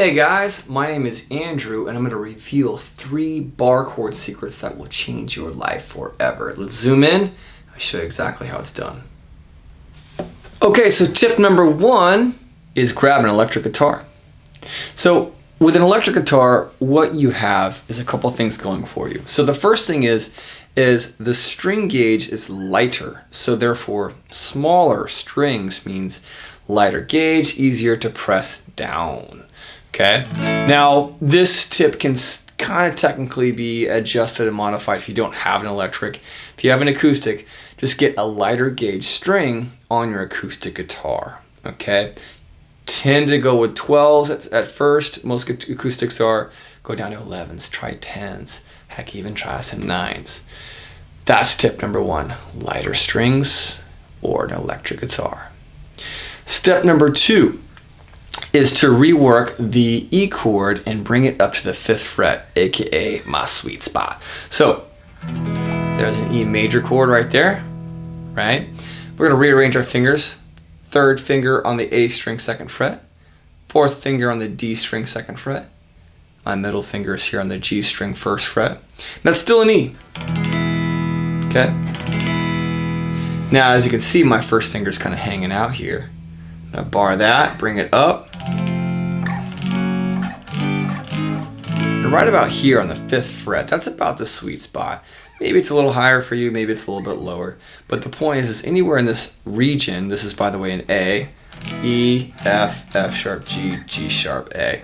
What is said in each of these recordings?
Hey guys, my name is Andrew and I'm going to reveal 3 bar chord secrets that will change your life forever. Let's zoom in. I'll show you exactly how it's done. Okay, so tip number 1 is grab an electric guitar. So with an electric guitar, what you have is a couple things going for you. So the first thing is the string gauge is lighter. So therefore, smaller strings means lighter gauge, easier to press down. Okay, now this tip can kind of technically be adjusted and modified if you don't have an electric. If you have an acoustic, just get a lighter gauge string on your acoustic guitar. Okay, tend to go with 12s at first. Most acoustics are. Go down to 11s, try 10s, heck, even try some 9s. That's tip number 1, lighter strings or an electric guitar. Step number 2 is to rework the E chord and bring it up to the 5th fret, aka my sweet spot. So there's an E major chord right there, right? We're gonna rearrange our fingers. 3rd finger on the A string, 2nd fret. 4th finger on the D string, 2nd fret. My middle finger is here on the G string, 1st fret. That's still an E, okay? Now, as you can see, my first finger is kind of hanging out here. I'm gonna bar that, bring it up. And right about here on the 5th fret, that's about the sweet spot. Maybe it's a little higher for you, maybe it's a little bit lower. But the point is anywhere in this region, this is, by the way, an A, E, F, F sharp, G, G sharp, A.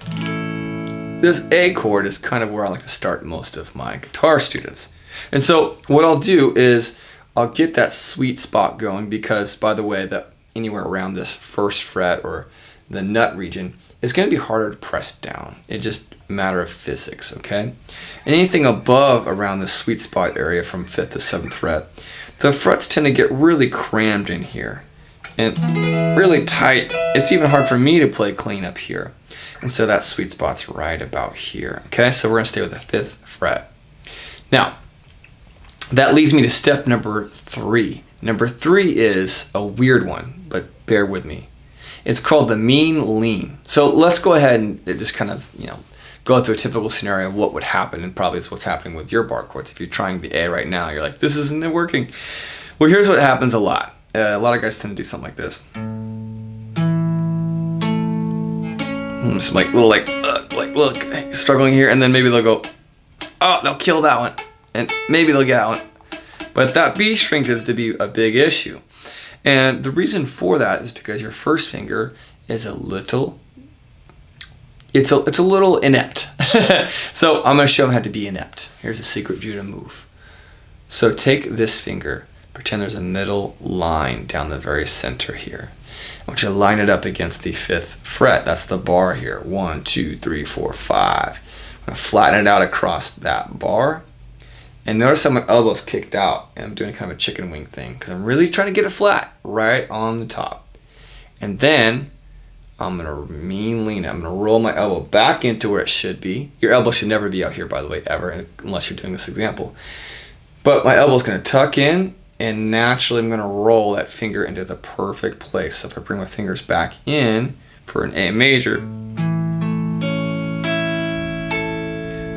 This A chord is kind of where I like to start most of my guitar students. And so what I'll do is I'll get that sweet spot going because, by the way, that anywhere around this 1st fret or the nut region is going to be harder to press down. It's just a matter of physics, okay? And anything above around the sweet spot area from 5th to 7th fret, the frets tend to get really crammed in here and really tight. It's even hard for me to play clean up here. And so that sweet spot's right about here, okay? So we're going to stay with the 5th fret. Now, that leads me to step number 3. Number 3 is a weird one, but bear with me. It's called the mean lean. So let's go ahead and just kind of, go through a typical scenario of what would happen, and probably is what's happening with your bar chords. If you're trying the A right now, you're like, this isn't working. Well, here's what happens a lot. A lot of guys tend to do something like this. Just like look, struggling here, and then maybe they'll go, oh, they'll kill that one, and maybe they'll get that one. But that B string tends to be a big issue. And the reason for that is because your first finger is a little inept. So I'm going to show them how to be inept. Here's a secret view to move. So take this finger, pretend there's a middle line down the very center here. I want you to line it up against the 5th fret. That's the bar here. 1, 2, 3, 4, 5. I'm going to flatten it out across that bar. And notice how my elbow's kicked out, and I'm doing kind of a chicken wing thing because I'm really trying to get it flat right on the top. And then I'm gonna mean lean it. I'm gonna roll my elbow back into where it should be. Your elbow should never be out here, by the way, ever, unless you're doing this example. But my elbow's gonna tuck in, and naturally I'm gonna roll that finger into the perfect place. So if I bring my fingers back in for an A major,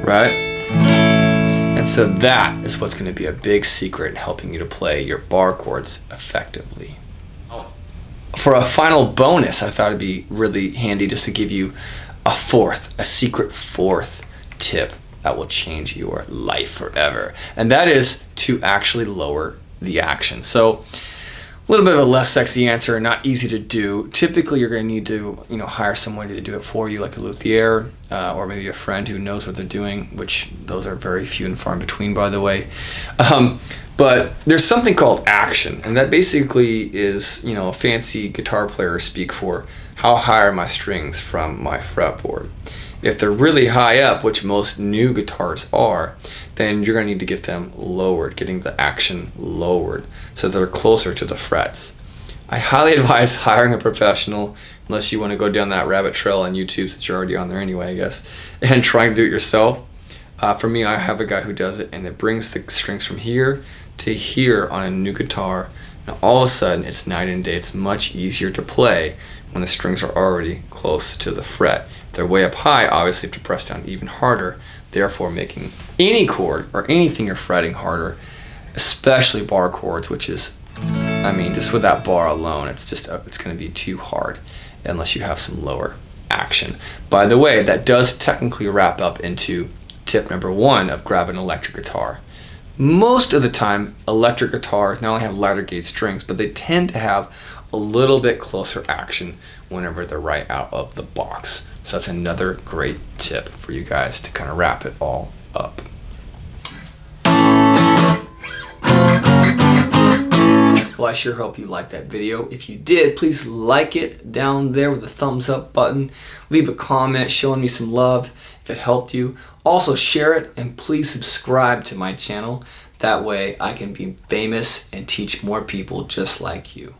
right? And so that is what's going to be a big secret in helping you to play your bar chords effectively. For a final bonus, I thought it'd be really handy just to give you a secret fourth tip that will change your life forever. And that is to actually lower the action. So a little bit of a less sexy answer, not easy to do. Typically, you're going to need to, hire someone to do it for you, like a luthier, or maybe a friend who knows what they're doing, which those are very few and far in between, by the way. But there's something called action, and that basically is, a fancy guitar player speak for how high are my strings from my fretboard. If they're really high up, which most new guitars are, then you're going to need to get them lowered, getting the action lowered so they're closer to the frets. I highly advise hiring a professional, unless you want to go down that rabbit trail on YouTube, since you're already on there anyway, I guess, and trying to do it yourself. For me, I have a guy who does it, and it brings the strings from here to here on a new guitar, and all of a sudden it's night and day. It's much easier to play when the strings are already close to the fret. If they're way up high, obviously you have to press down even harder, therefore making any chord or anything you're fretting harder, especially bar chords, which is, I mean, just with that bar alone, it's going to be too hard unless you have some lower action. By the way, that does technically wrap up into tip number 1 of grabbing an electric guitar. Most of the time, electric guitars not only have ladder gauge strings, but they tend to have a little bit closer action whenever they're right out of the box. So that's another great tip for you guys to kind of wrap it all up. Well, I sure hope you liked that video. If you did, please like it down there with the thumbs up button. Leave a comment showing me some love if it helped you. Also share it, and please subscribe to my channel. That way I can be famous and teach more people just like you.